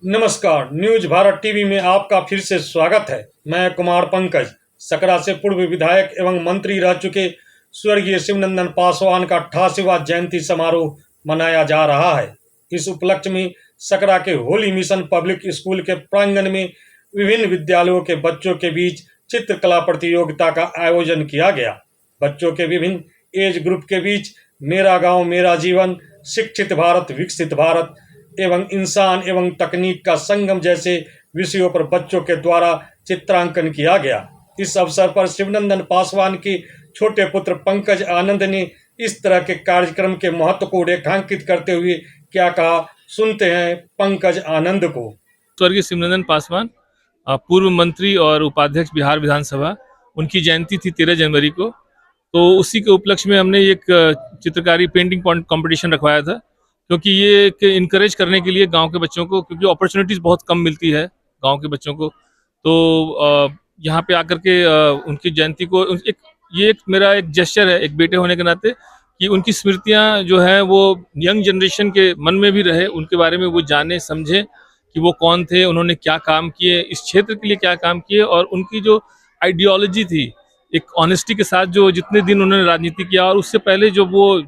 नमस्कार, news Bharat TV में आपका फिर से स्वागत है। मैं कुमार पंकज। सकरा से पूर्व विधायक एवं मंत्री रह चुके स्वर्गीय शिवनंदन पासवान का 88वां जयंती समारोह मनाया जा रहा है। इस उपलक्ष्य में सकरा के होली मिशन पब्लिक स्कूल के प्रांगण में विभिन्न विद्यालयों के बच्चों के बीच चित्रकला प्रतियोगिता का आयोजन किया गया। बच्चों के विभिन्न एज ग्रुप के बीच मेरा गांव मेरा जीवन, शिक्षित भारत विकसित भारत एवं इंसान एवं तकनीक का संगम जैसे विषयों पर बच्चों के द्वारा चित्रांकन किया गया। इस अवसर पर शिवनंदन पासवान के छोटे पुत्र पंकज आनंद ने इस तरह के कार्यक्रम के महत्व को रेखांकित करते हुए क्या कहा, सुनते हैं पंकज आनंद को। स्वर्गीय शिवनंदन पासवान पूर्व मंत्री और उपाध्यक्ष बिहार विधानसभा, उनकी जयंती थी 13 जनवरी को। तो उसी के उपलक्ष्य में हमने एक चित्रकारी पेंटिंग कंपटीशन रखवाया था, क्योंकि ये एक इनकरेज करने के लिए गांव के बच्चों को, क्योंकि अपॉर्चुनिटीज बहुत कम मिलती है गांव के बच्चों को। तो यहाँ पे आकर के उनकी जयंती को ये एक मेरा एक जेस्चर है एक बेटे होने के नाते, कि उनकी स्मृतियाँ जो है वो यंग जनरेशन के मन में भी रहे, उनके बारे में वो जाने समझे कि वो कौन थे, उन्होंने क्या काम किए, इस क्षेत्र के लिए क्या काम किए, और उनकी जो आइडियोलॉजी थी, एक ऑनेस्टी के साथ जो जितने दिन उन्होंने राजनीति किया, और उससे पहले जब वो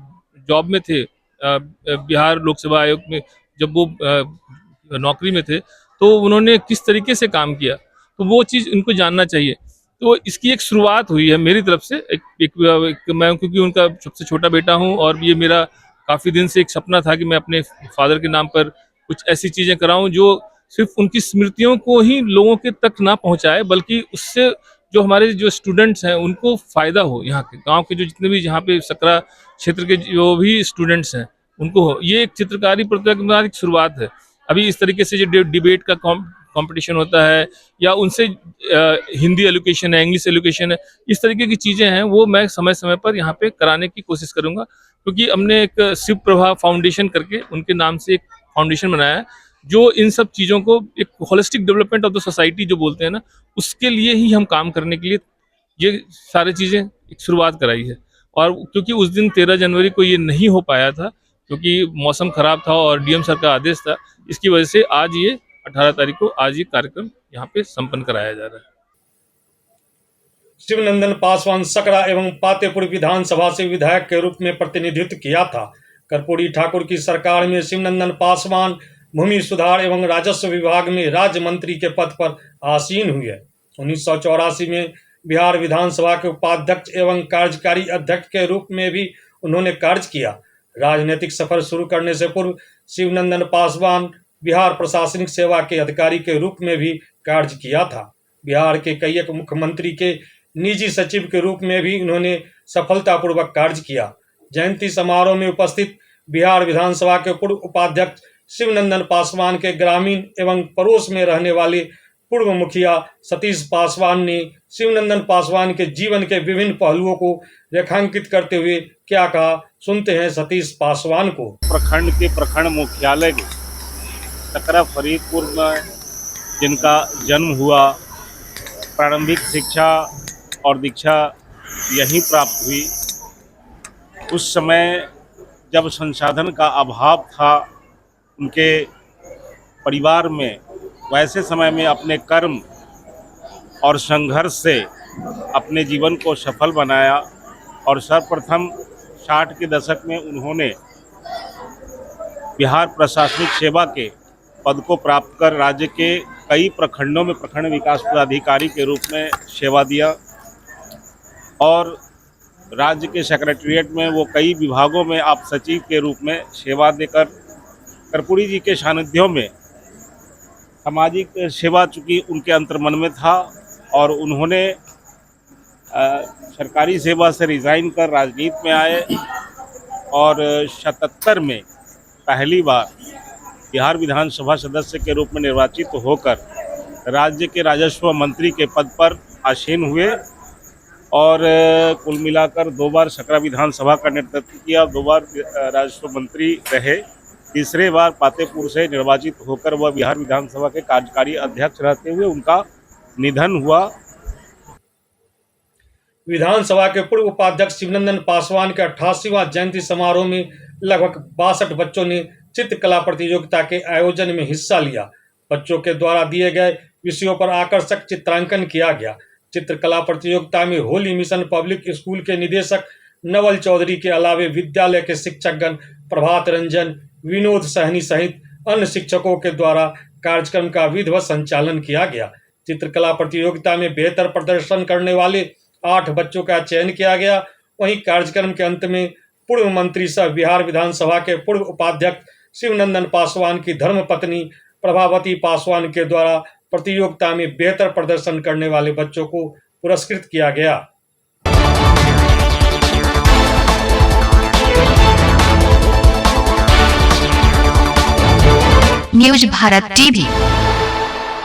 जॉब में थे बिहार लोकसभा आयोग में, जब वो नौकरी में थे, तो उन्होंने किस तरीके से काम किया, तो वो चीज़ इनको जानना चाहिए। तो इसकी एक शुरुआत हुई है मेरी तरफ से। मैं क्योंकि उनका सबसे छोटा बेटा हूं, और ये मेरा काफ़ी दिन से एक सपना था कि मैं अपने फादर के नाम पर कुछ ऐसी चीज़ें कराऊं जो सिर्फ उनकी स्मृतियों को ही लोगों के तक ना पहुंचाए, बल्कि उससे जो हमारे जो स्टूडेंट्स हैं उनको फ़ायदा हो। यहाँ के गांव के जो जितने भी यहाँ पे सकरा क्षेत्र के जो भी स्टूडेंट्स हैं उनको हो। ये एक चित्रकारी प्रतियोगिता की शुरुआत है। अभी इस तरीके से जो डिबेट का कंपटीशन होता है, या उनसे हिंदी एजुकेशन है, इंग्लिश एजुकेशन है, इस तरीके की चीज़ें हैं, वो मैं समय समय पर यहाँ पे कराने की कोशिश करूँगा। क्योंकि हमने एक शिव प्रभा फाउंडेशन करके उनके नाम से एक फाउंडेशन बनाया है, जो इन सब चीज़ों को एक holistic development of the society जो बोलते हैं ना, उसके लिए ही हम काम करने के लिए ये सारी चीज़ें एक शुरुआत कराई है। और क्योंकि उस दिन 13 जनवरी को ये नहीं हो पाया था, क्योंकि मौसम खराब था और डीएम सर का आदेश था, इसकी वजह से आज ये 18 तारीख को आज ये कार्यक्रम यहाँ पे संपन्न कराया जा रहा है। शिवनंदन पासवान सकरा एवं पातेपुर विधानसभा से विधायक के रूप में प्रतिनिधित्व किया था। कर्पूरी ठाकुर की सरकार में शिवनंदन पासवान भूमि सुधार एवं राजस्व विभाग में राज्य मंत्री के पद पर आसीन हुए। 1984 में बिहार विधानसभा के उपाध्यक्ष एवं कार्यकारी अध्यक्ष के रूप में भी उन्होंने कार्य किया। राजनीतिक सफर शुरू करने से पूर्व शिवनंदन पासवान बिहार प्रशासनिक सेवा के अधिकारी के रूप में भी कार्य किया था। बिहार के कई एक मुख्यमंत्री के निजी सचिव के रूप में भी उन्होंने सफलतापूर्वक कार्य किया। जयंती समारोह में उपस्थित बिहार विधानसभा के पूर्व उपाध्यक्ष शिवनंदन पासवान के ग्रामीण एवं पड़ोस में रहने वाले पूर्व मुखिया सतीश पासवान ने शिवनंदन पासवान के जीवन के विभिन्न पहलुओं को रेखांकित करते हुए क्या कहा, सुनते हैं सतीश पासवान को। प्रखंड के प्रखंड मुख्यालय सकरा फरीदपुर में जिनका जन्म हुआ, प्रारंभिक शिक्षा और दीक्षा यहीं प्राप्त हुई। उस समय जब संसाधन का अभाव था उनके परिवार में, वैसे समय में अपने कर्म और संघर्ष से अपने जीवन को सफल बनाया, और सर्वप्रथम 60 के दशक में उन्होंने बिहार प्रशासनिक सेवा के पद को प्राप्त कर राज्य के कई प्रखंडों में प्रखंड विकास पदाधिकारी के रूप में सेवा दिया, और राज्य के सेक्रेटरीट में वो कई विभागों में आप सचिव के रूप में सेवा देकर कर्पूरी जी के सानिध्यों में सामाजिक सेवा चूँकि उनके अंतर्मन में था, और उन्होंने सरकारी सेवा से रिज़ाइन कर राजनीति में आए, और 77 में पहली बार बिहार विधानसभा सदस्य के रूप में निर्वाचित होकर राज्य के राजस्व मंत्री के पद पर आसीन हुए, और कुल मिलाकर 2 बार सकरा विधानसभा का नेतृत्व किया, 2 बार राजस्व मंत्री रहे। तीसरे बार पातेपुर से निर्वाचित होकर वह बिहार विधानसभा के कार्यकारी अध्यक्ष रहते हुए उनका निधन हुआ। विधानसभा के पूर्व उपाध्यक्ष शिवनंदन पासवान के 88वां जयंती समारोह में लगभग 62 बच्चों ने चित्रकला प्रतियोगिता के आयोजन में हिस्सा लिया। बच्चों के द्वारा दिए गए विषयों पर आकर्षक चित्रांकन किया गया। चित्रकला प्रतियोगिता में होली मिशन पब्लिक स्कूल के निदेशक नवल चौधरी के अलावे विद्यालय के शिक्षकगण प्रभात रंजन, विनोद सहनी सहित अन्य शिक्षकों के द्वारा कार्यक्रम का विधिवत संचालन किया गया। चित्रकला प्रतियोगिता में बेहतर प्रदर्शन करने वाले 8 बच्चों का चयन किया गया। वहीं कार्यक्रम के अंत में पूर्व मंत्री सह बिहार विधानसभा के पूर्व उपाध्यक्ष शिवनंदन पासवान की धर्मपत्नी प्रभावती पासवान के द्वारा प्रतियोगिता में बेहतर प्रदर्शन करने वाले बच्चों को पुरस्कृत किया गया। News Bharat TV.